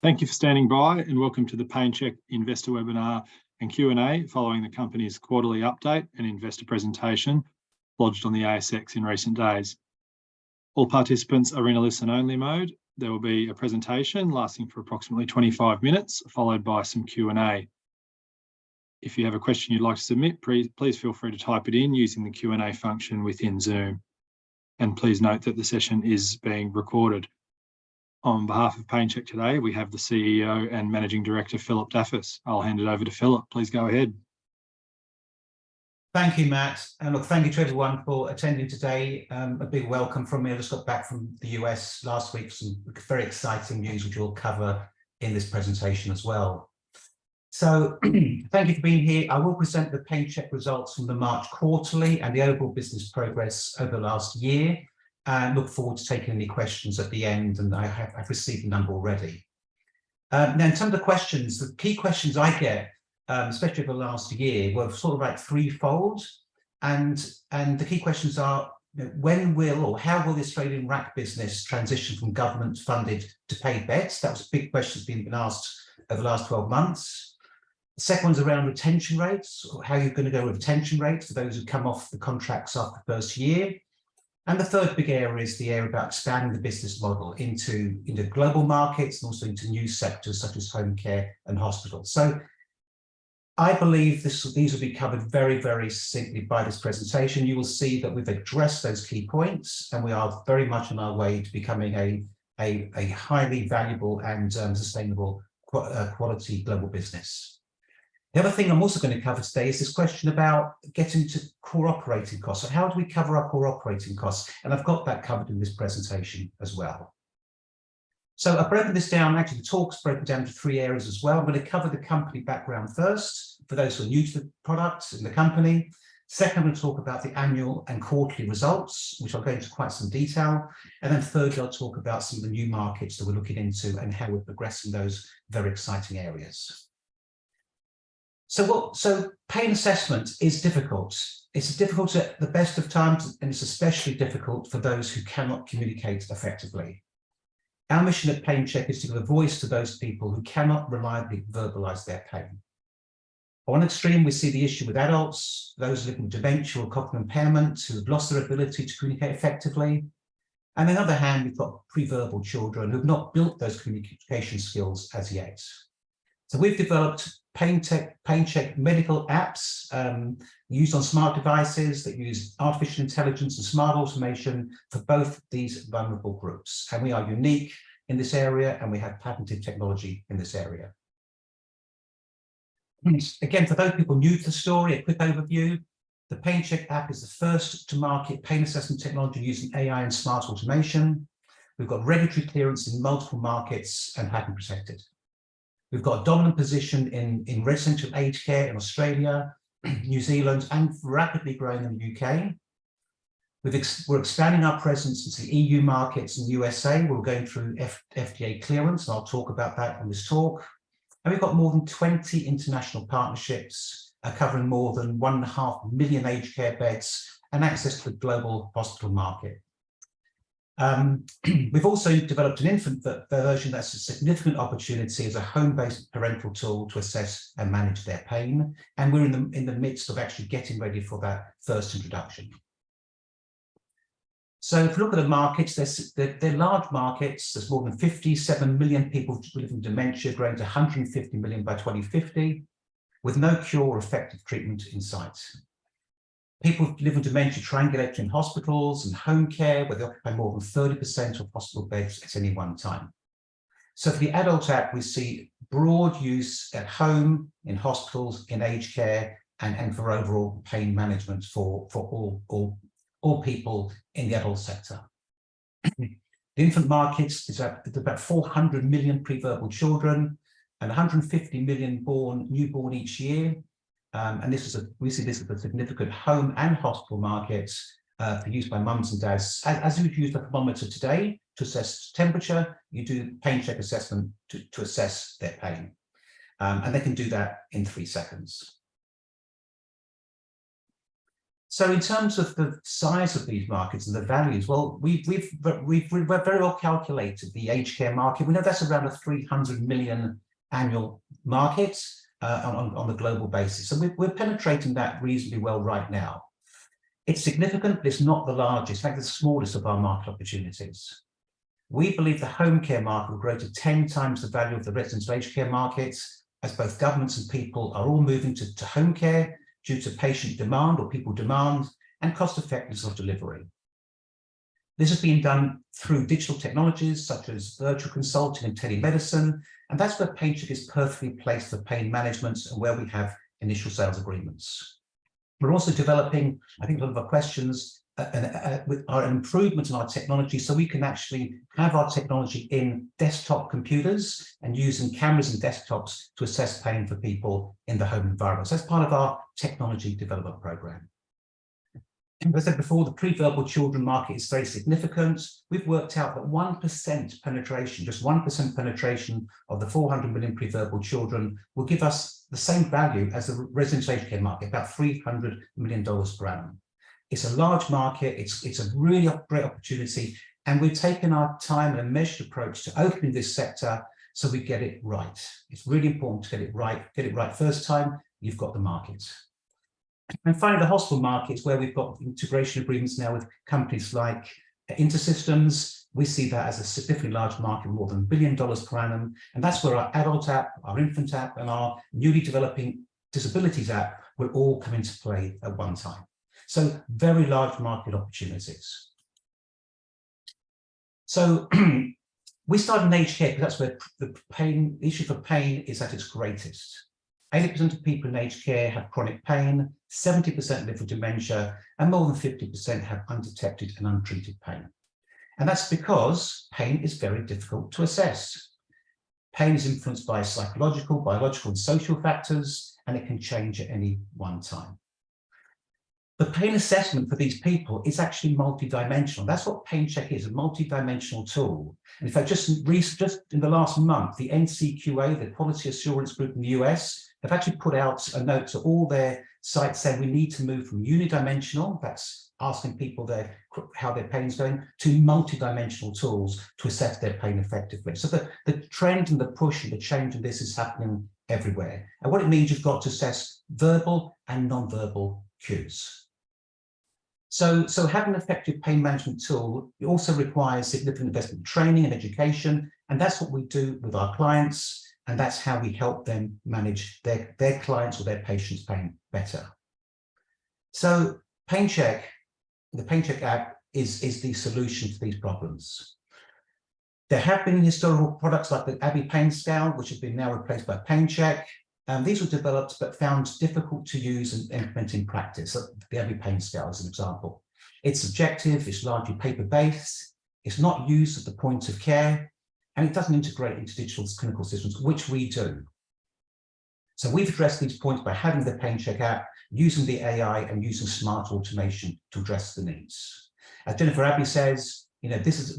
Thank you for standing by and welcome to the PainChek investor webinar and Q&A following the company's quarterly update and investor presentation lodged on the ASX in recent days. All participants are in a listen-only mode. There will be a presentation lasting for approximately 25 minutes, followed by some Q&A. If you have a question you'd like to submit, please feel free to type it in using the Q&A function within Zoom. And please note that the session is being recorded. On behalf of PainChek today, we have the CEO and Managing Director, Philip Daffis. I'll hand it over to Philip. Please go ahead. Thank you, Matt. And look, thank you to everyone for attending today. A big welcome from me. I just got back from the US last week, some very exciting news which we'll cover in this presentation as well. So thank you for being here. I will present the PainChek results from the March quarterly and the overall business progress over the last year. And look forward to taking any questions at the end, and I've received a number already. Now, in terms of the questions, the key questions I get, especially over the last year, were sort of like threefold. And the key questions are, when will or how will the Australian RAC business transition from government funded to paid bets? That was a big question that's been asked over the last 12 months. The second one's around retention rates, or how you're going to go with retention rates for those who come off the contracts after the first year. And the third big area is the area about expanding the business model into global markets and also into new sectors such as home care and hospitals. So I believe these will be covered very, very succinctly by this presentation. You will see that we've addressed those key points, and we are very much on our way to becoming a highly valuable and sustainable quality global business. The other thing I'm also going to cover today is this question about getting to core operating costs. So how do we cover our core operating costs? And I've got that covered in this presentation as well. So I've broken this down, actually the talk's broken down into three areas as well. I'm going to cover the company background first, for those who are new to the products and the company. Second, I'm going to talk about the annual and quarterly results, which I'll go into quite some detail. And then thirdly, I'll talk about some of the new markets that we're looking into and how we're progressing those very exciting areas. So pain assessment is difficult. It's difficult at the best of times, and it's especially difficult for those who cannot communicate effectively. Our mission at PainChek is to give a voice to those people who cannot reliably verbalize their pain. On one extreme, we see the issue with adults, those living with dementia or cognitive impairment who have lost their ability to communicate effectively. And on the other hand, we've got pre-verbal children who have not built those communication skills as yet. So we've developed PainChek medical apps used on smart devices that use artificial intelligence and smart automation for both these vulnerable groups. And we are unique in this area, and we have patented technology in this area. Again, for those people new to the story, a quick overview. The PainChek app is the first to market pain assessment technology using AI and smart automation. We've got regulatory clearance in multiple markets and patent protected. We've got a dominant position in residential aged care in Australia, New Zealand, and rapidly growing in the UK. We're expanding our presence into the EU markets and USA. We're going through FDA clearance, and I'll talk about that in this talk. And we've got more than 20 international partnerships covering more than 1.5 million aged care beds and access to the global hospital market. We've also developed an infant version that's a significant opportunity as a home-based parental tool to assess and manage their pain. And we're in the midst of actually getting ready for that first introduction. So if you look at the markets, they're large markets. There's more than 57 million people living with dementia, growing to 150 million by 2050, with no cure or effective treatment in sight. People living with dementia triangulate between hospitals and home care, where they occupy more than 30% of hospital beds at any one time. So for the adult app, we see broad use at home, in hospitals, in aged care, and for overall pain management for all people in the adult sector. The infant markets is about 400 million pre-verbal children and 150 million newborn each year. And we see this as a significant home and hospital market for use by mums and dads. As you've used a thermometer today to assess temperature, you do PainChek assessment to assess their pain. And they can do that in 3 seconds. So in terms of the size of these markets and the values, well, we've very well calculated the aged care market. We know that's around a 300 million annual market on the global basis. So we're penetrating that reasonably well right now. It's significant, but it's not the largest, in fact, the smallest of our market opportunities. We believe the home care market will grow to 10 times the value of the residential aged care markets, as both governments and people are all moving to home care due to patient demand or people demand and cost effectiveness of delivery. This is being done through digital technologies such as virtual consulting and telemedicine, and that's where PainChek is perfectly placed for pain management and where we have initial sales agreements. We're also developing, I think a lot of our questions, with our improvement in our technology, so we can actually have our technology in desktop computers and using cameras and desktops to assess pain for people in the home environment. So that's part of our technology development program. As I said before, the pre-verbal children market is very significant. We've worked out that 1% penetration, just 1% penetration of the 400 million pre-verbal children will give us the same value as the residential aged care market, about $300 million per annum. It's a large market, it's a really great opportunity, and we've taken our time and a measured approach to opening this sector so we get it right. It's really important to get it right first time, you've got the market. And finally, the hospital market is where we've got integration agreements now with companies like InterSystems. We see that as a significantly large market, more than $1 billion per annum, and that's where our adult app, our infant app, and our newly developing disabilities app will all come into play at one time. So very large market opportunities. So we started in aged care because that's where the issue for pain is at its greatest. 80% of people in aged care have chronic pain, 70% live with dementia, and more than 50% have undetected and untreated pain. And that's because pain is very difficult to assess. Pain is influenced by psychological, biological, and social factors, and it can change at any one time. The pain assessment for these people is actually multidimensional. That's what PainChek is, a multidimensional tool. And in fact, just in the last month, the NCQA, the Quality Assurance Group in the US, have actually put out a note to all their sites saying we need to move from unidimensional, that's asking people how their pain is going, to multidimensional tools to assess their pain effectively. So the trend and the push and the change in this is happening everywhere. And what it means, you've got to assess verbal and non-verbal cues. So having an effective pain management tool, it also requires significant investment in training and education, and that's what we do with our clients, and that's how we help them manage their clients or their patients' pain better. So PainChek, the PainChek app is the solution to these problems. There have been historical products like the Abbey Pain Scale, which have been now replaced by PainChek. These were developed but found difficult to use and implement in practice. So the Abbey Pain Scale is an example. It's subjective, it's largely paper-based, it's not used at the point of care, and it doesn't integrate into digital clinical systems, which we do. So we've addressed these points by having the PainChek app, using the AI and using smart automation to address the needs. As Jennifer Abbey says,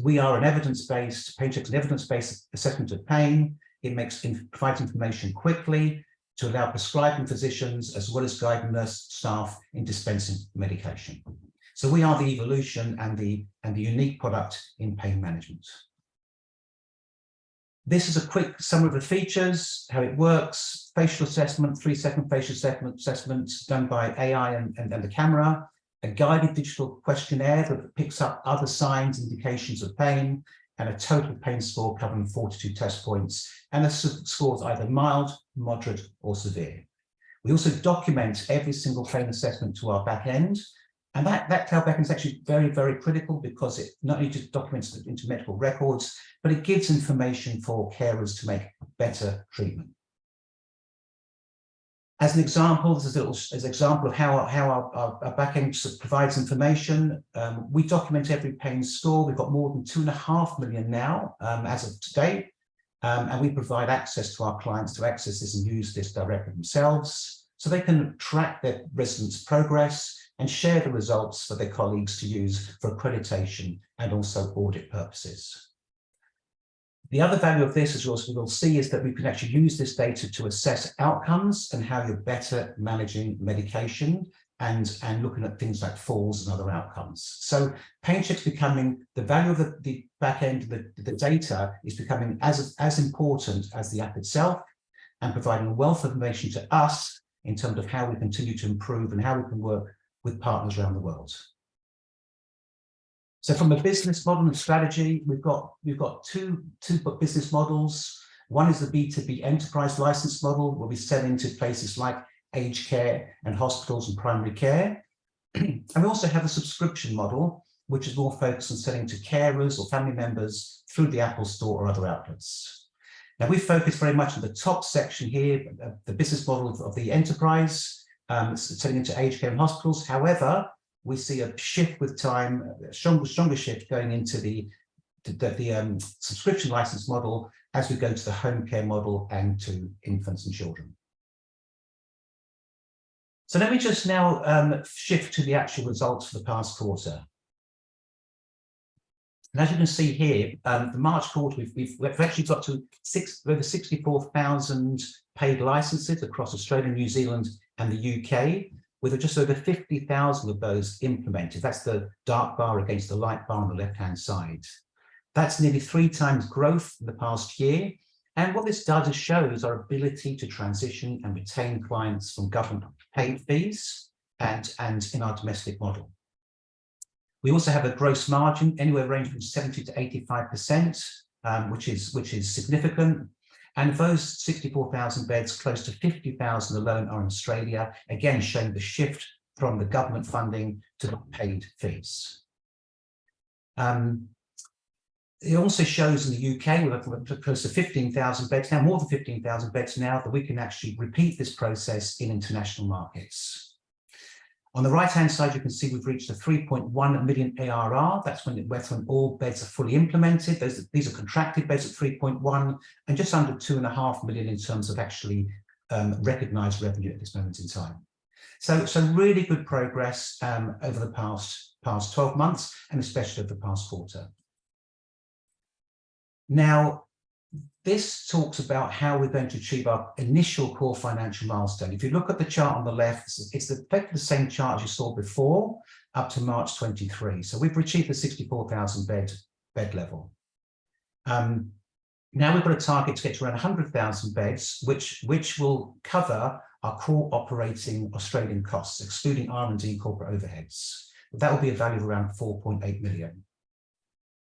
we are an evidence-based, PainChek's an evidence-based assessment of pain. It provides information quickly to allow prescribing physicians as well as guiding nurse staff in dispensing medication. So we are the evolution and the unique product in pain management. This is a quick summary of the features, how it works: facial assessment, 3-second facial assessment done by AI and the camera, a guided digital questionnaire that picks up other signs, indications of pain, and a total pain score covering 42 test points, and the scores either mild, moderate, or severe. We also document every single pain assessment to our back end, and that to our back end is actually very, very critical because it not only just documents it into medical records, but it gives information for carers to make better treatment. As an example, this is an example of how our backend provides information. We document every pain score. We've got more than 2.5 million now as of today, and we provide access to our clients to access this and use this directly themselves, so they can track their residents' progress and share the results for their colleagues to use for accreditation and also audit purposes. The other value of this, as we'll see, is that we can actually use this data to assess outcomes and how you're better managing medication and looking at things like falls and other outcomes. So PainChek's becoming, the value of the back end, the data is becoming as important as the app itself, and providing a wealth of information to us in terms of how we continue to improve and how we can work with partners around the world. So from a business model and strategy, we've got two business models. One is the B2B enterprise license model, where we sell into places like aged care and hospitals and primary care. And we also have a subscription model, which is more focused on selling to carers or family members through the Apple Store or other outlets. Now, we focus very much on the top section here, the business model of the enterprise, selling into aged care and hospitals. However, we see a shift with time, a stronger shift going into the subscription license model as we go to the home care model and to infants and children. So let me just now shift to the actual results for the past quarter. And as you can see here, the March quarter, we've actually got to over 64,000 paid licenses across Australia, New Zealand, and the UK, with just over 50,000 of those implemented. That's the dark bar against the light bar on the left-hand side. That's nearly 3 times growth in the past year. And what this does is shows our ability to transition and retain clients from government paid fees and in our domestic model. We also have a gross margin anywhere ranging from 70 to 85%, which is significant. And of those 64,000 beds, close to 50,000 alone are in Australia, again showing the shift from the government funding to the paid fees. It also shows in the UK, we're close to 15,000 beds now, more than 15,000 beds now, that we can actually repeat this process in international markets. On the right-hand side, you can see we've reached a 3.1 million ARR. That's when all beds are fully implemented. These are contracted beds at 3.1, and just under 2.5 million in terms of actually recognised revenue at this moment in time. So really good progress over the past 12 months, and especially over the past quarter. Now, this talks about how we're going to achieve our initial core financial milestone. If you look at the chart on the left, it's effectively the same chart as you saw before, up to March 23. So we've achieved the 64,000 bed level. Now we've got a target to get to around 100,000 beds, which will cover our core operating Australian costs, excluding R&D and corporate overheads. That will be a value of around 4.8 million.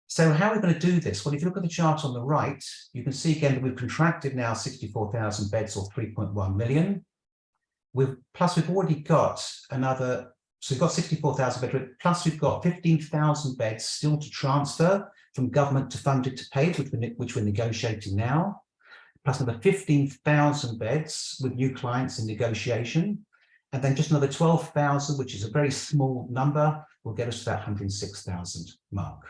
So how are we going to do this? Well, if you look at the chart on the right, you can see again that we've contracted now 64,000 beds, or 3.1 million. Plus we've already got another, so we've got 64,000 beds, plus we've got 15,000 beds still to transfer from government to funded to paid, which we're negotiating now. Plus another 15,000 beds with new clients in negotiation. And then just another 12,000, which is a very small number, will get us to that 106,000 mark.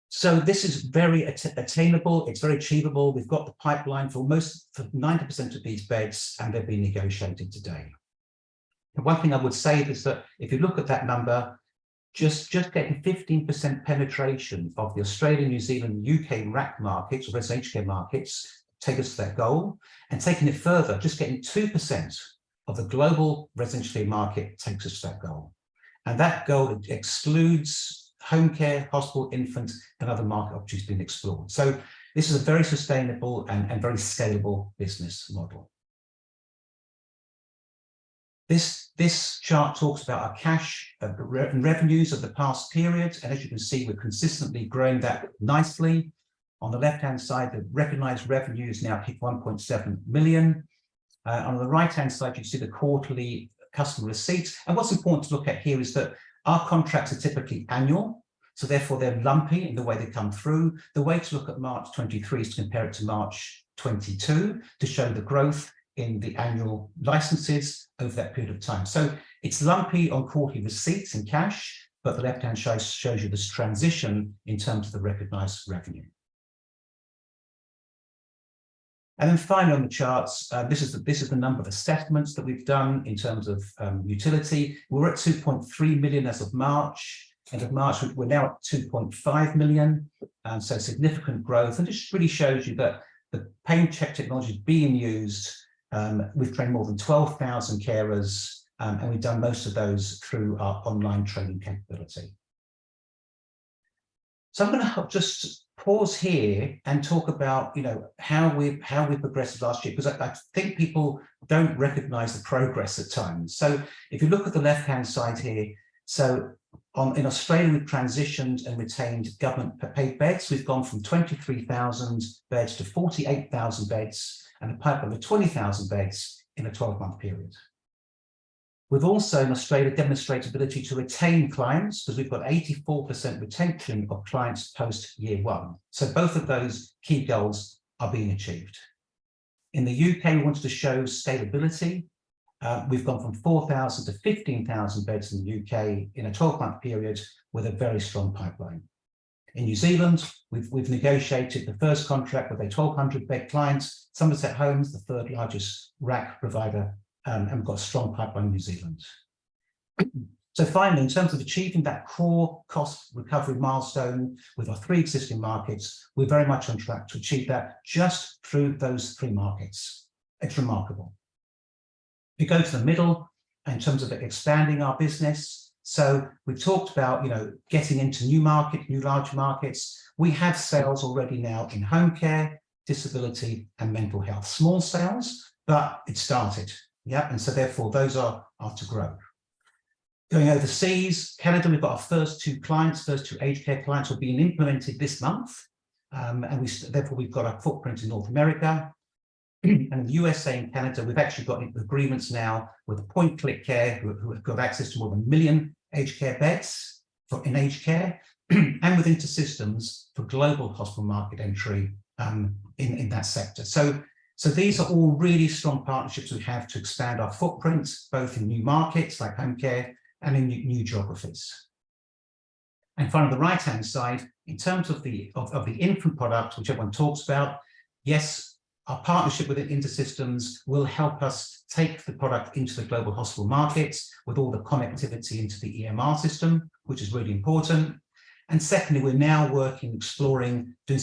So this is very attainable, it's very achievable. We've got the pipeline for 90% of these beds, and they're being negotiated today. And one thing I would say is that if you look at that number, just getting 15% penetration of the Australian, New Zealand, UK RAC markets, or residential care markets, take us to that goal. And taking it further, just getting 2% of the global residential care market takes us to that goal. And that goal excludes home care, hospital, infant, and other market opportunities being explored. So this is a very sustainable and very scalable business model. This chart talks about our cash and revenues of the past period. And as you can see, we're consistently growing that nicely. On the left-hand side, the recognised revenues now hit 1.7 million. On the right-hand side, you see the quarterly customer receipts. And what's important to look at here is that our contracts are typically annual, so therefore they're lumpy in the way they come through. The way to look at March 23 is to compare it to March 22 to show the growth in the annual licenses over that period of time. So it's lumpy on quarterly receipts and cash, but the left-hand shows you this transition in terms of the recognised revenue. And then finally on the charts, this is the number of assessments that we've done in terms of utility. We're at 2.3 million as of March. End of March, we're now at 2.5 million. So significant growth. And this really shows you that the PainChek technology is being used. We've trained more than 12,000 carers. and we've done most of those through our online training capability. So I'm going to just pause here and talk about, how we progressed last year, because I think people don't recognise the progress at times. So if you look at the left-hand side here, so in Australia, we've transitioned and retained government paid beds. We've gone from 23,000 beds to 48,000 beds, and a pipeline of 20,000 beds in a 12-month period. We've also in Australia demonstrated ability to retain clients, because we've got 84% retention of clients post year one. So both of those key goals are being achieved. In the UK, we wanted to show scalability. We've gone from 4,000 to 15,000 beds in the UK in a 12-month period with a very strong pipeline. In New Zealand, we've negotiated the first contract with a 1,200 bed client, Somerset Homes, the third largest RAC provider, and we've got a strong pipeline in New Zealand. So finally, in terms of achieving that core cost recovery milestone with our 3 existing markets, we're very much on track to achieve that just through those 3 markets. It's remarkable. If you go to the middle, in terms of expanding our business, so we've talked about, getting into new large markets. We have sales already now in home care, disability, and mental health. Small sales, but it started. Yeah, and so therefore those are to grow. Going overseas, Canada, we've got our first 2 aged care clients will be implemented this month, and therefore we've got our footprint in North America. And in the USA and Canada, we've actually got agreements now with Point Click Care, who have got access to more than 1 million aged care beds in aged care, and with InterSystems for global hospital market entry in that sector. So these are all really strong partnerships we have to expand our footprint, both in new markets like home care and in new geographies. And finally, on the right-hand side, in terms of the infant product, which everyone talks about, yes, our partnership with InterSystems will help us take the product into the global hospital markets with all the connectivity into the EMR system, which is really important. And secondly, we're now exploring, doing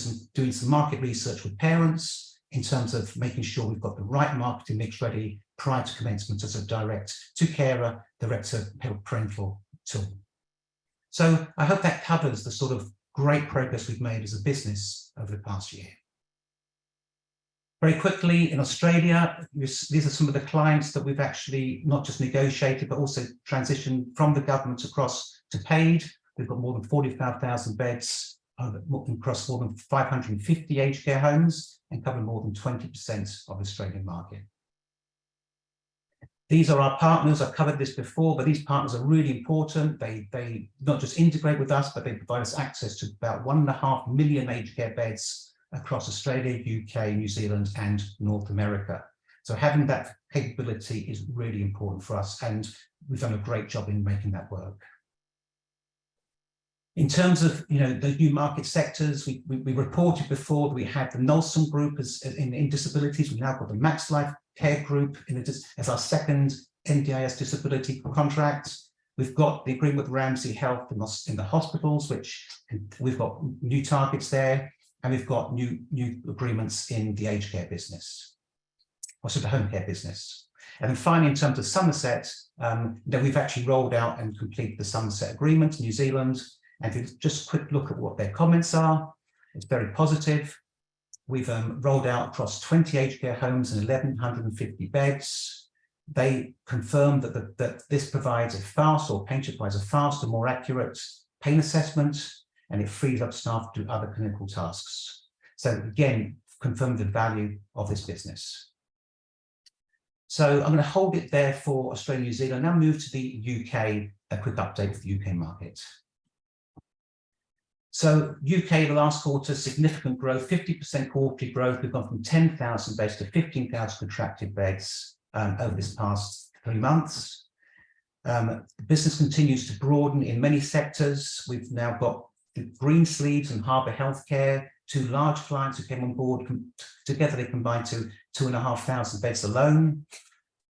some market research with parents in terms of making sure we've got the right marketing mix ready prior to commencement as a direct-to-carer, direct-to-parental tool. So I hope that covers the sort of great progress we've made as a business over the past year. Very quickly, in Australia, these are some of the clients that we've actually not just negotiated, but also transitioned from the government across to paid. We've got more than 45,000 beds across more than 550 aged care homes and cover more than 20% of the Australian market. These are our partners. I've covered this before, but these partners are really important. They not just integrate with us, but they provide us access to about 1.5 million aged care beds across Australia, UK, New Zealand, and North America. So having that capability is really important for us, and we've done a great job in making that work. In terms of the new market sectors, we reported before that we had the Nolson Group in disabilities. We now got the Max Life Care Group as our second NDIS disability contract. We've got the agreement with Ramsay Health in the hospitals, which we've got new targets there. And we've got new agreements in the aged care business, also the home care business. And then finally, in terms of Somerset, we've actually rolled out and completed the Somerset agreement in New Zealand. And if you just a quick look at what their comments are, it's very positive. We've rolled out across 20 aged care homes and 1,150 beds. They confirmed that this provides PainChek provides a faster, more accurate pain assessment, and it frees up staff to do other clinical tasks. So again, confirm the value of this business. So I'm going to hold it there for Australia and New Zealand. Now move to the UK, a quick update for the UK market. So UK, the last quarter, significant growth, 50% quarterly growth. We've gone from 10,000 beds to 15,000 contracted beds over this past 3 months. The business continues to broaden in many sectors. We've now got Green Sleeves and Harbour Healthcare, 2 large clients who came on board. Together they combined to 2,500 beds alone,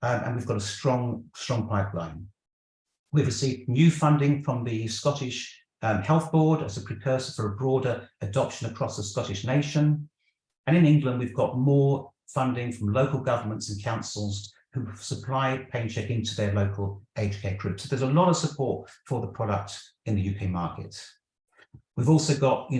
and we've got a strong pipeline. We've received new funding from the Scottish Health Board as a precursor for a broader adoption across the Scottish nation. And in England, we've got more funding from local governments and councils who supply PainChek into their local aged care group. So there's a lot of support for the product in the UK market. We've also got,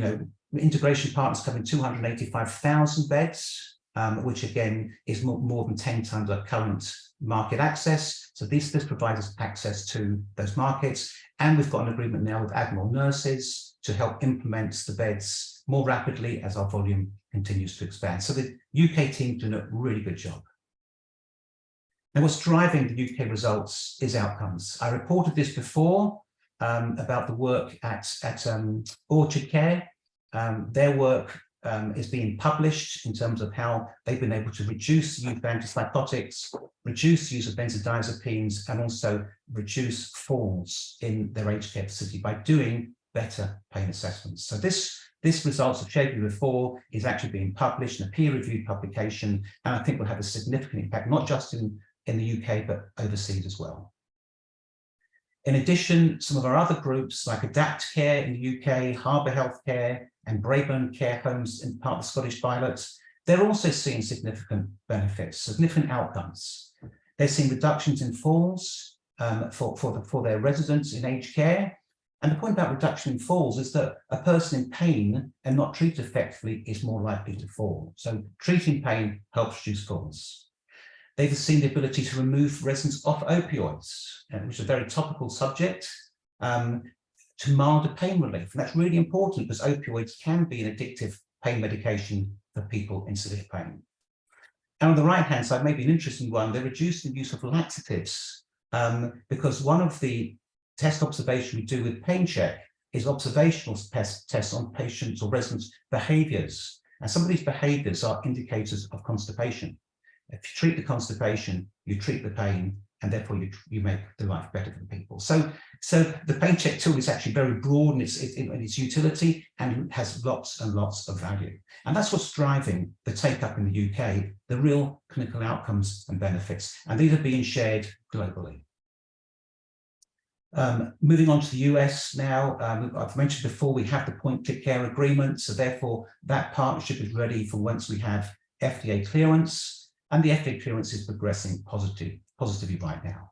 integration partners covering 285,000 beds, which again is more than 10 times our current market access. So this provides us access to those markets. And we've got an agreement now with Admiral Nurses to help implement the beds more rapidly as our volume continues to expand. So the UK team doing a really good job. Now, what's driving the UK results is outcomes. I reported this before about the work at Orchard Care. Their work is being published in terms of how they've been able to reduce the use of antipsychotics, reduce the use of benzodiazepines, and also reduce falls in their aged care facility by doing better pain assessments. So this results I've shared you before is actually being published in a peer-reviewed publication, and I think will have a significant impact, not just in the UK, but overseas as well. In addition, some of our other groups like Adapt Care in the UK, Harbour Healthcare, and Braeburn Care Homes in part of the Scottish pilots, they're also seeing significant benefits, significant outcomes. They're seeing reductions in falls for their residents in aged care. And the point about reduction in falls is that a person in pain and not treated effectively is more likely to fall. So treating pain helps reduce falls. They've seen the ability to remove residents off opioids, which is a very topical subject, to milder pain relief. And that's really important because opioids can be an addictive pain medication for people in severe pain. And on the right-hand side, maybe an interesting one, they're reducing the use of laxatives because one of the test observation we do with PainChek is observational tests on patients or residents' behaviours. And some of these behaviours are indicators of constipation. If you treat the constipation, you treat the pain, and therefore you make the life better for people. So the PainChek tool is actually very broad in its utility and has lots and lots of value. And that's what's driving the take-up in the UK, the real clinical outcomes and benefits. And these are being shared globally. Moving on to the US now, I've mentioned before, we have the point-click care agreement. So therefore, that partnership is ready for once we have FDA clearance. And the FDA clearance is progressing positively right now.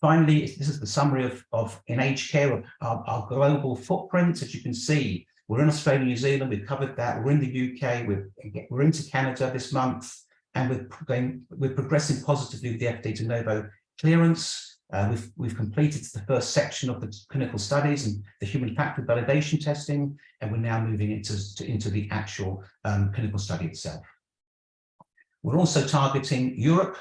Finally, this is the summary of in aged care of our global footprint. As you can see, we're in Australia, New Zealand, we've covered that. We're in the UK, we're into Canada this month, and we're progressing positively with the FDA de novo clearance. We've completed the first section of the clinical studies and the human factor validation testing, and we're now moving into the actual clinical study itself. We're also targeting Europe.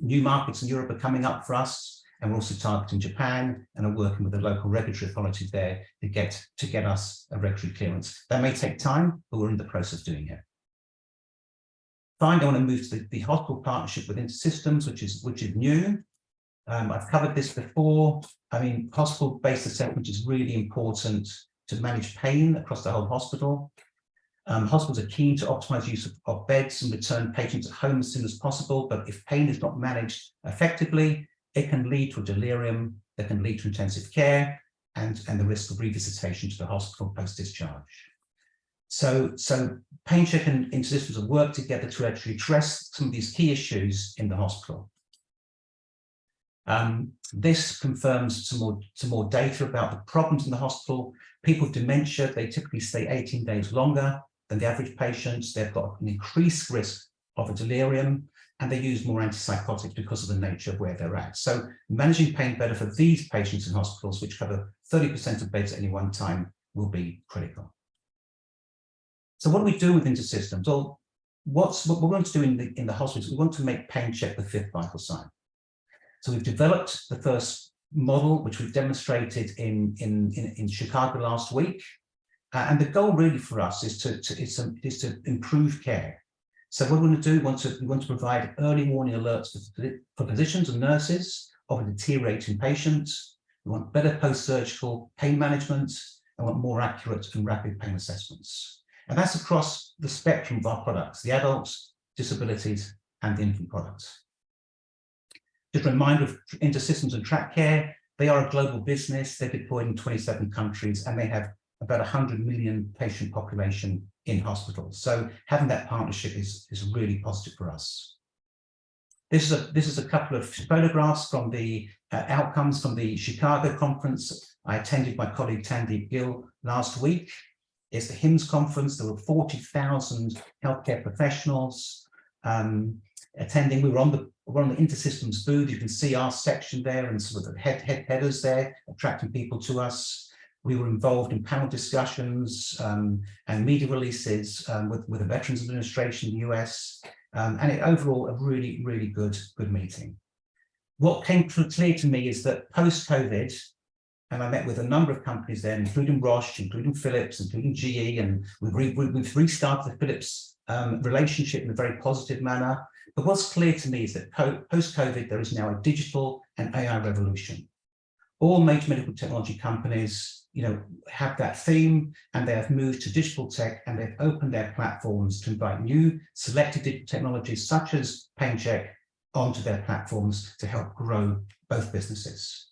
New markets in Europe are coming up for us, and we're also targeting Japan and are working with the local regulatory authorities there to get us a regulatory clearance. That may take time, but we're in the process of doing it. Finally, I want to move to the hospital partnership with InterSystems, which is new. I've covered this before. I mean, hospital-based assessment is really important to manage pain across the whole hospital. Hospitals are keen to optimize use of beds and return patients at home as soon as possible, but if pain is not managed effectively, it can lead to a delirium, that can lead to intensive care, and the risk of revisitation to the hospital post-discharge. So PainChek and InterSystems have worked together to actually address some of these key issues in the hospital. This confirms some more data about the problems in the hospital. People with dementia, they typically stay 18 days longer than the average patients. They've got an increased risk of a delirium, and they use more antipsychotics because of the nature of where they're at. So managing pain better for these patients in hospitals, which cover 30% of beds at any one time, will be critical. So what do we do with InterSystems? Well, what we're going to do in the hospitals, we want to make PainChek the fifth vital sign. So we've developed the first model, which we've demonstrated in Chicago last week. And the goal really for us is to improve care. So what we want to do, we want to provide early warning alerts for physicians and nurses of a deteriorating patient. We want better post-surgical pain management, and want more accurate and rapid pain assessments. And that's across the spectrum of our products, the adults, disabilities, and the infant products. Just a reminder of InterSystems and Track Care, they are a global business. They're deployed in 27 countries, and they have about 100 million patient population in hospitals. So having that partnership is really positive for us. This is a couple of photographs from the outcomes from the Chicago conference. I attended my colleague Tandeep Gill last week. It's the HIMSS conference. There were 40,000 healthcare professionals attending. We were on the InterSystems booth. You can see our section there and sort of the headers there, attracting people to us. We were involved in panel discussions and media releases with the Veterans Administration in the US, and overall a really, really good meeting. What came clear to me is that post-COVID, and I met with a number of companies there, including Roche, including Philips, including GE, and we've restarted the Philips relationship in a very positive manner. But what's clear to me is that post-COVID, there is now a digital and AI revolution. All major medical technology companies, have that theme, and they have moved to digital tech, and they've opened their platforms to invite new selected digital technologies such as PainChek onto their platforms to help grow both businesses.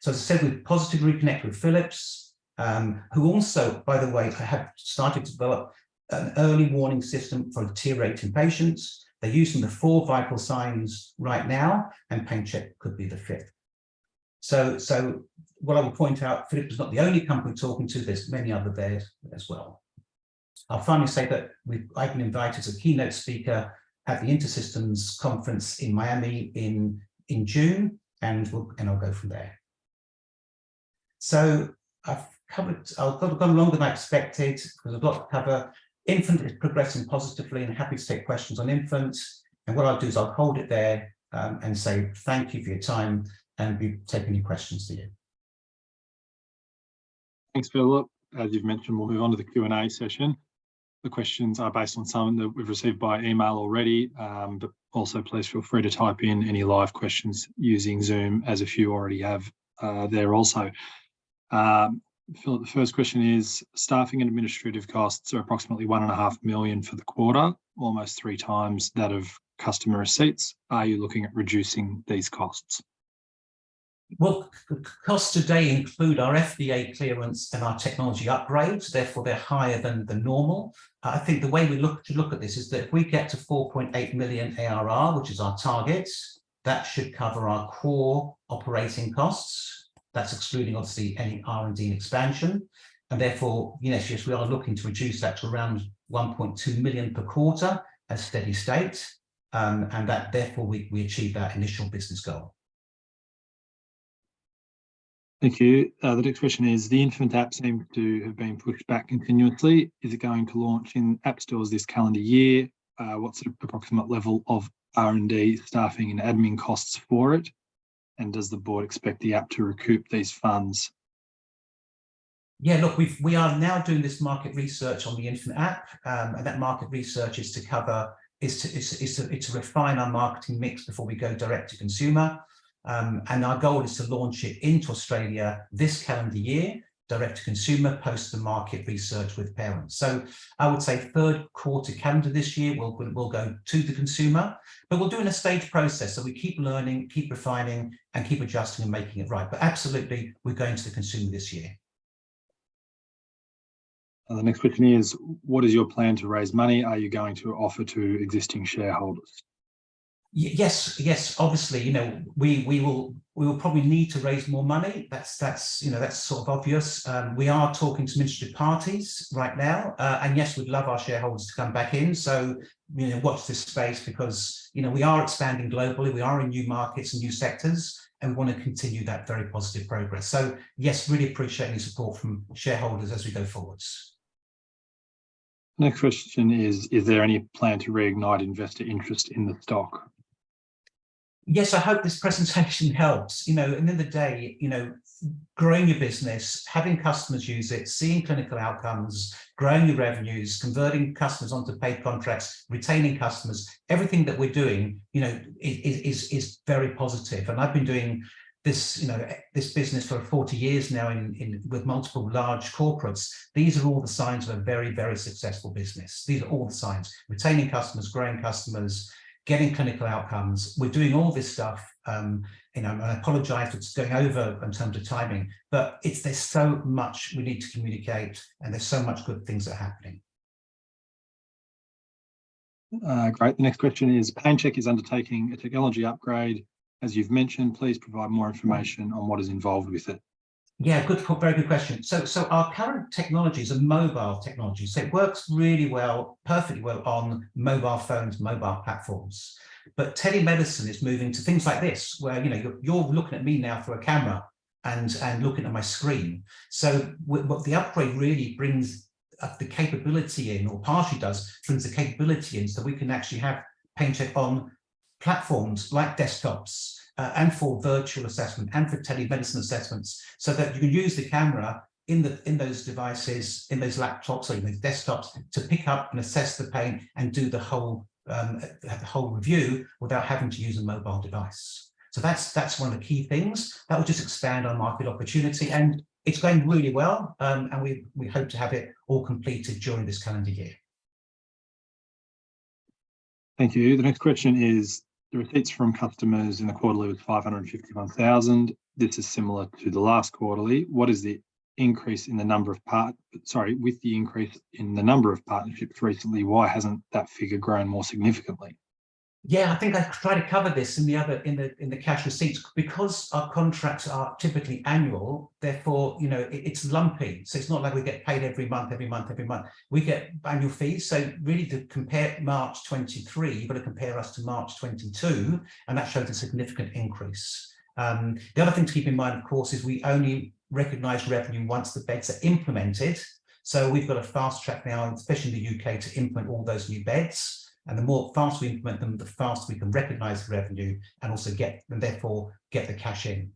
So as I said, we've positively reconnected with Philips, who also, by the way, have started to develop an early warning system for deteriorating patients. They're using the 4 vital signs right now, and PainChek could be the 5th. So what I will point out, Philips is not the only company talking to, there's many other there as well. I'll finally say that I've been invited as a keynote speaker at the InterSystems conference in Miami in June, and I'll go from there. So I've gone longer than I expected because I've got to cover. Infant is progressing positively, and happy to take questions on infant. And what I'll do is I'll hold it there and say thank you for your time, and be taking any questions to you. Thanks, Philip. As you've mentioned, we'll move on to the Q&A session. The questions are based on some that we've received by email already, but also please feel free to type in any live questions using Zoom, as a few already have there also. Philip, the first question is, staffing and administrative costs are approximately 1.5 million for the quarter, almost 3 times that of customer receipts. Are you looking at reducing these costs? Well, costs today include our FDA clearance and our technology upgrades, therefore they're higher than the normal. I think the way we look at this is that if we get to 4.8 million ARR, which is our target, that should cover our core operating costs. That's excluding, obviously, any R&D and expansion. And therefore, yes, we are looking to reduce that to around 1.2 million per quarter as steady state. And that, therefore, we achieve that initial business goal. Thank you. The next question is, the infant app seems to have been pushed back continuously. Is it going to launch in app stores this calendar year? What's the approximate level of R&D, staffing and admin costs for it? And does the board expect the app to recoup these funds? Yeah, look, we are now doing this market research on the infant app, and that market research is to refine our marketing mix before we go direct to consumer. And our goal is to launch it into Australia this calendar year, direct to consumer, post the market research with parents. So I would say 3rd quarter calendar this year, we'll go to the consumer, but we'll do it in a staged process. So we keep learning, keep refining, and keep adjusting and making it right. But absolutely, we're going to the consumer this year. The next question is, what is your plan to raise money? Are you going to offer to existing shareholders? Yes, obviously, we will probably need to raise more money. That's sort of obvious. We are talking to some interested parties right now, and yes, we'd love our shareholders to come back in. So watch this space, because we are expanding globally, we are in new markets and new sectors, and we want to continue that very positive progress. So yes, really appreciate any support from shareholders as we go forwards. Next question is there any plan to reignite investor interest in the stock? Yes, I hope this presentation helps. At the end of the day, growing your business, having customers use it, seeing clinical outcomes, growing your revenues, converting customers onto paid contracts, retaining customers, everything that we're doing, is very positive. And I've been doing this, this business for 40 years now with multiple large corporates. These are all the signs of a very, very successful business. These are all the signs: retaining customers, growing customers, getting clinical outcomes. We're doing all this stuff. And I apologize for going over in terms of timing, but there's so much we need to communicate, and there's so much good things that are happening. Great. The next question is, PainChek is undertaking a technology upgrade. As you've mentioned, please provide more information on what is involved with it. Yeah, very good question. So our current technology is a mobile technology. So it works really well, perfectly well on mobile phones, mobile platforms. But telemedicine is moving to things like this, where you're looking at me now through a camera and looking at my screen. So what the upgrade really brings the capability in, or partially does, brings the capability in, so we can actually have PainChek on platforms like desktops, and for virtual assessment and for telemedicine assessments, so that you can use the camera in those devices, in those laptops or in those desktops, to pick up and assess the pain and do the whole review without having to use a mobile device. So that's one of the key things that will just expand our market opportunity, and it's going really well. And we hope to have it all completed during this calendar year. Thank you. The next question is, the receipts from customers in the quarterly was 551,000. This is similar to the last quarterly. What is the increase in the number of with the increase in the number of partnerships recently, why hasn't that figure grown more significantly? Yeah, I think I tried to cover this in the cash receipts, because our contracts are typically annual. Therefore, it's lumpy. So it's not like we get paid every month. We get annual fees. So really, to compare March 23, you've got to compare us to March 22, and that shows a significant increase. The other thing to keep in mind, of course, is we only recognise revenue once the beds are implemented. So we've got a fast track now, especially in the UK, to implement all those new beds. And the more fast we implement them, the faster we can recognise the revenue and also therefore get the cash in.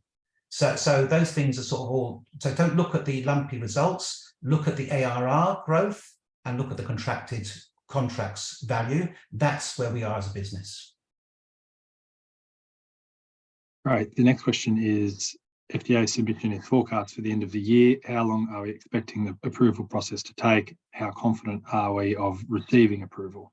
So those things are sort of all. So don't look at the lumpy results. Look at the ARR growth and look at the contracted contracts value. That's where we are as a business. Right. The next question is, FDA submission is forecast for the end of the year. How long are we expecting the approval process to take? How confident are we of receiving approval?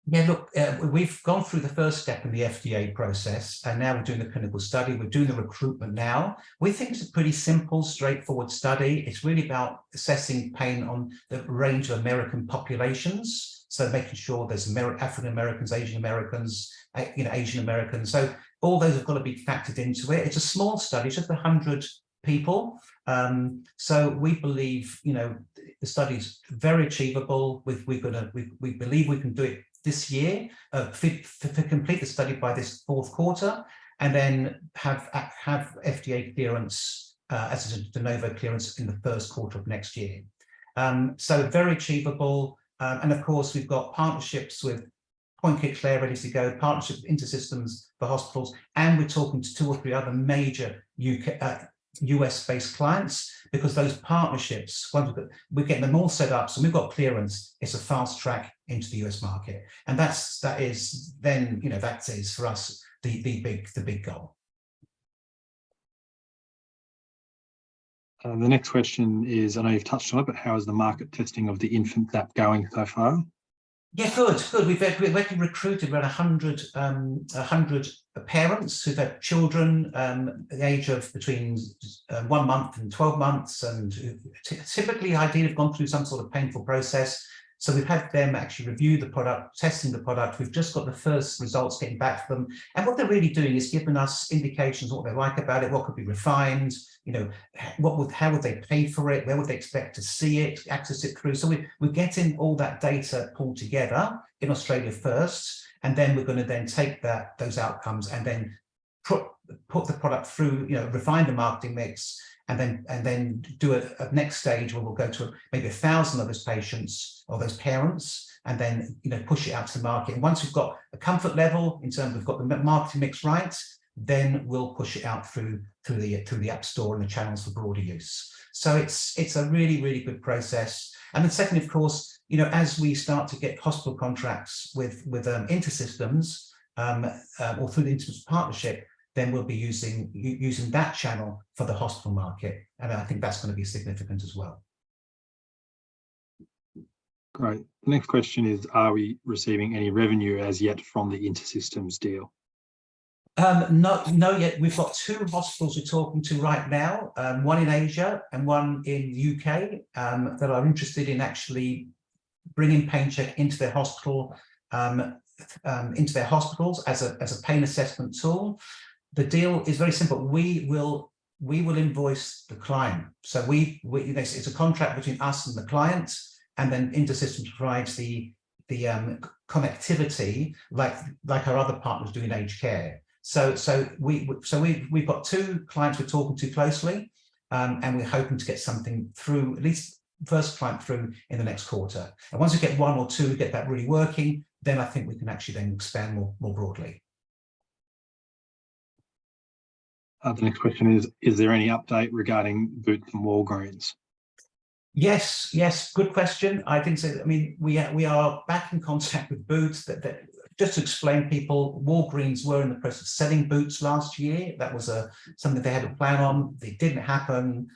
Yeah, look, we've gone through the first step in the FDA process, and now we're doing the clinical study. We're doing the recruitment now. We think it's a pretty simple, straightforward study. It's really about assessing pain on the range of American populations. So making sure there's African Americans, Asian Americans, Asian Americans. So all those have got to be factored into it. It's a small study, it's just 100 people. So we believe, the study's very achievable. We believe we can do it this year, to complete the study by this fourth quarter, and then have FDA clearance as a de novo clearance in the first quarter of next year. So very achievable. And of course, we've got partnerships with PainChek ready to go, partnerships with InterSystems for hospitals, and we're talking to 2 or 3 other major US-based clients, because those partnerships, once we're getting them all set up, so we've got clearance, it's a fast track into the US market, and that is for us the big goal. The next question is, I know you've touched on it, but how is the market testing of the infant app going so far? Yeah, good. We've actually recruited around 100 parents who've had children the age of between 1 month and 12 months, and typically, ideally, have gone through some sort of painful process. So we've had them actually review the product, testing the product. We've just got the first results getting back to them. And what they're really doing is giving us indications of what they like about it, what could be refined, how would they pay for it, where would they expect to see it, access it through. So we're getting all that data pulled together in Australia first, and then we're going to then take those outcomes and then put the product through, refine the marketing mix, and then do a next stage where we'll go to maybe 1,000 of those patients or those parents, and then push it out to the market. And once we've got a comfort level in terms of we've got the marketing mix right, then we'll push it out through the App Store and the channels for broader use. So it's a really, really good process. And then secondly, of course, as we start to get hospital contracts with InterSystems or through the InterSystems partnership, then we'll be using that channel for the hospital market. And I think that's going to be significant as well. Great. The next question is, are we receiving any revenue as yet from the InterSystems deal? No, yet. We've got 2 hospitals we're talking to right now, one in Asia and one in the UK, that are interested in actually bringing PainChek into their hospital into their hospitals as a pain assessment tool. The deal is very simple. We will invoice the client. So it's a contract between us and the client, and then InterSystems provides the connectivity like our other partners do in aged care. So we've got 2 clients we're talking to closely, and we're hoping to get something through, at least first client through, in the next quarter. And once we get 1 or 2, get that really working, then I think we can actually then expand more broadly. The next question is there any update regarding Boots and Walgreens? Yes, good question. I think so. I mean, we are back in contact with Boots. That just to explain, people, Walgreens were in the process of selling Boots last year. That was something they had a plan on. It didn't happen.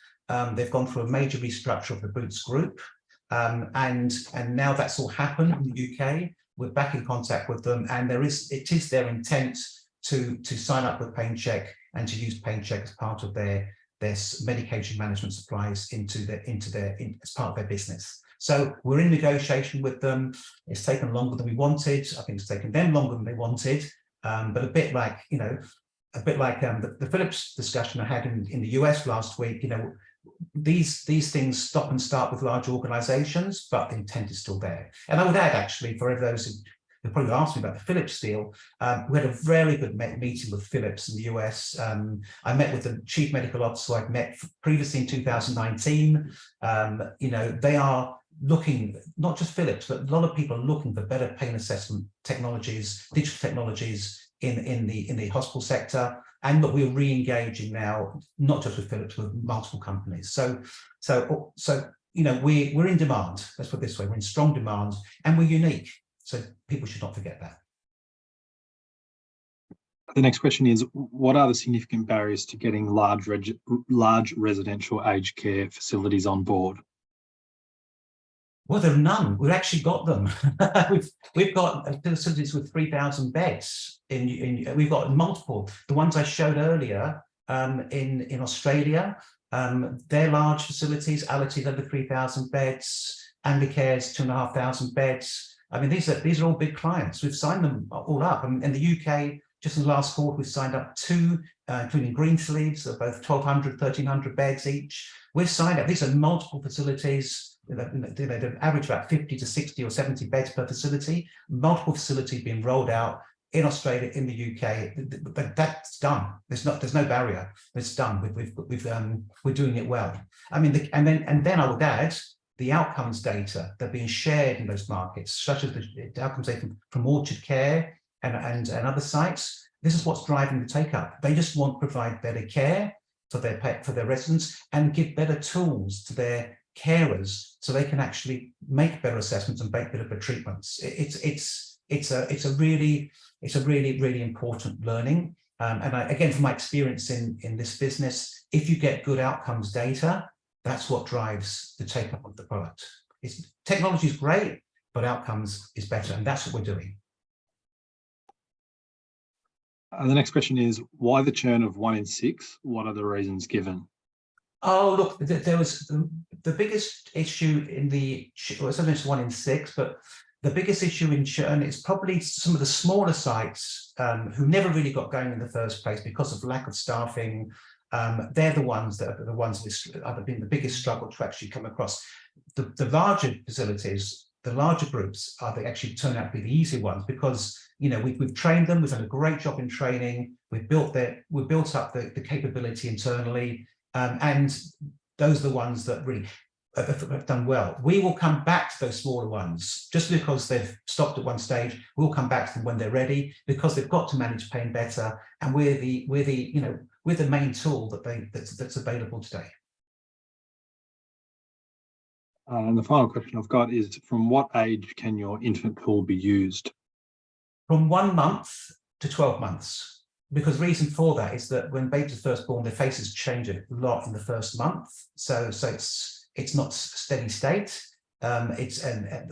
They've gone through a major restructure of the Boots group, and now that's all happened in the UK. We're back in contact with them, and it is their intent to sign up with PainChek and to use PainChek as part of their medication management supplies as part of their business. So we're in negotiation with them. It's taken longer than we wanted. I think it's taken them longer than they wanted. But a bit like the Philips discussion I had in the US last week. These things stop and start with large organizations, but the intent is still there. And I would add, actually, for those who probably asked me about the Philips deal, we had a very good meeting with Philips in the US. I met with the chief medical officer I'd met previously in 2019. They are looking, not just Philips, but a lot of people are looking for better pain assessment technologies, digital technologies in the hospital sector. And look, we're re-engaging now, not just with Philips, with multiple companies. So we're in demand. Let's put it this way: we're in strong demand, and we're unique. So people should not forget that. The next question is: what are the significant barriers to getting large residential aged care facilities on board? Well, there are none. We've actually got them. we've got facilities with 3,000 beds. We've got multiple. The ones I showed earlier in Australia, they're large facilities. Ality's over 3,000 beds. Ambicare's 2,500 beds. I mean, these are all big clients. We've signed them all up. And in the UK, just in the last quarter, we've signed up 2, including Greensleeves, they're both 1,200, 1,300 beds each. We've signed up. These are multiple facilities. They average about 50 to 60 or 70 beds per facility. Multiple facilities being rolled out in Australia, in the UK. That's done. There's no barrier. It's done. We're doing it well. I mean, and then I would add the outcomes data that are being shared in those markets, such as the outcomes data from Orchard Care and other sites. This is what's driving the take up. They just want to provide better care for their residents and give better tools to their carers so they can actually make better assessments and make better treatments. It's a really important learning. And again, from my experience in this business, if you get good outcomes data, that's what drives the take up of the product. Technology is great, but outcomes is better, and that's what we're doing. The next question is: why the churn of 1 in 6? What are the reasons given? Oh, look, there was the biggest issue in well, sometimes 1 in 6, but the biggest issue in churn is probably some of the smaller sites who never really got going in the first place because of lack of staffing. They're the ones that have been the biggest struggle to actually come across. The larger facilities, the larger groups, they actually turn out to be the easy ones because we've trained them. We've done a great job in training. We've built up the capability internally. And those are the ones that really have done well. We will come back to those smaller ones just because they've stopped at one stage. We'll come back to them when they're ready because they've got to manage pain better, and we're the main tool that's available today. And the final question I've got is: from what age can your infant tool be used? From 1 month to 12 months. Because the reason for that is that when babies are first born, their faces change a lot in the first month. So it's not steady state. And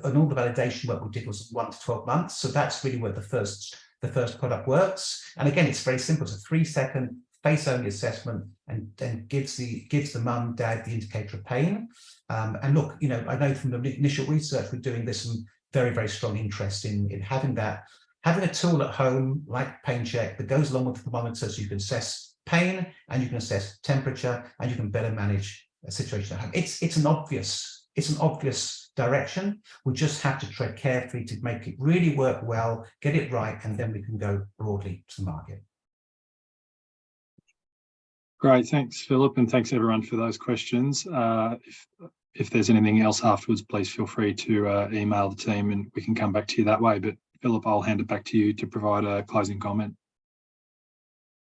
all the validation work we did was 1 to 12 months. So that's really where the first product works. And again, it's very simple. It's a 3-second face-only assessment and then gives the mum, dad the indicator of pain. And look, I know from the initial research we're doing, there's some very, very strong interest in having that, having a tool at home like PainChek that goes along with the thermometer, so you can assess pain and you can assess temperature and you can better manage a situation at home. It's an obvious direction. We just have to tread carefully to make it really work well, get it right, and then we can go broadly to the market. Great, thanks, Philip, and thanks everyone for those questions. If there's anything else afterwards, please feel free to email the team and we can come back to you that way. But Philip, I'll hand it back to you to provide a closing comment.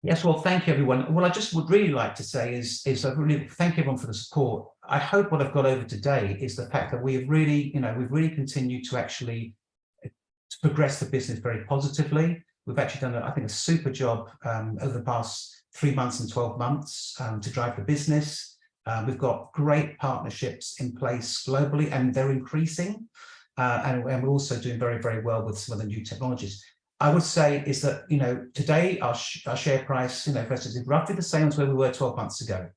Yes, well, thank you, everyone. What I just would really like to say is I really thank everyone for the support. I hope what I've got over today is the fact that we've really continued to actually progress the business very positively. We've actually done, I think, a super job over the past 3 months and 12 months to drive the business. We've got great partnerships in place globally, and they're increasing. And we're also doing very, very well with some of the new technologies. I would say is that, today our share price, versus is roughly the same as where we were 12 months ago.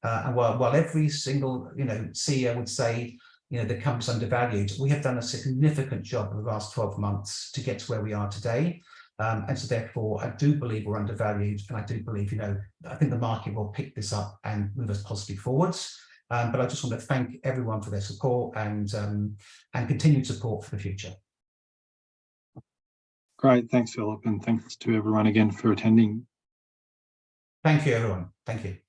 And while every single, CEO would say, the company's undervalued, we have done a significant job in the last 12 months to get to where we are today. And so therefore, I do believe we're undervalued, and I do believe, I think the market will pick this up and move us positively forwards. But I just want to thank everyone for their support and continued support for the future. Great, thanks, Philip, and thanks to everyone again for attending. Thank you, everyone. Thank you.